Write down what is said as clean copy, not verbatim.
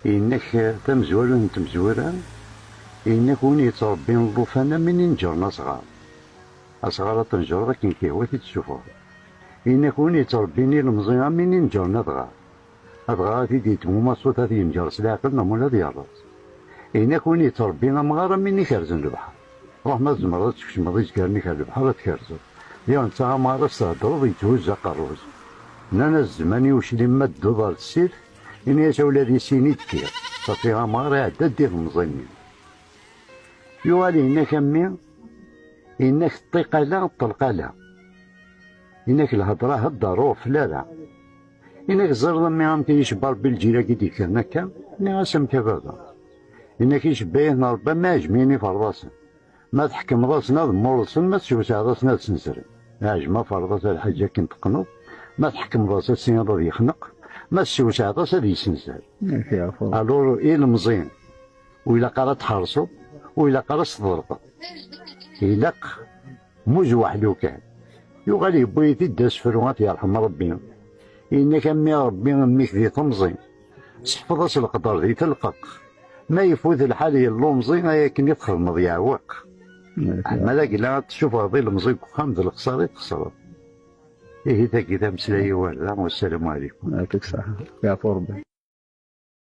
إنك تمزور تمزورا، إنك وين يتربي الضفانة من ينجرنا صغار، أصغر تنجر لكن كيهواتي تشوفها. إنك وين يتربيني المزيان من ينجرنا ضغار، أضغار تيدي تموما صوت هذي ينجر سلاقل نمولا ديالرس. إنك وين يتربينا مغارا من يكرزن البحر، روح ما تزمرت تكشم ضيج كارني كار البحر تكرزن، يا انت مغارا تهضر يتوز قروز. نانا الزماني وش لما الدوضة السير، إني أتولى دي سيني تكير، صافيها مغارا عدد ديال المزينين. يوالي إنك أمي، إنك الطيقة لا الطلقة لا، إنك الهضرة هضرو فلالا، إنك الزرد أمي عم تيشبر بالجيرة كي ديكرنا كا، إني غاسم كبابا، إنك يشبيه نربا ما عجميني فرضاسن، ما تحكم راسنا ضمورسن ما تشوش راسنا تسنسرن، عجمة فرضاس الحاجة كنت تقنط، ما تحكم راسها السين راضي يخنق، ما تشوش راسها دي يسنسر. ألور إيه المزين، وإلا قرا تحرصو، وإلا قرا تضرب، إلاق موز وحدو كان، يغالي بويتي داس فروات يرحم ربي، إنك أمي ربي أميك ذي تمزين، صحفظاس القدر ذي تلقق، ما يفوت الحال يلو مزين لكن يدخل مضيع وق. مالا لا تشوف هذي المزين خام ذي القصار تخسر. إيه ذاك إذا مسلاي والسلام عليكم. يعطيك الصحة يا ربي.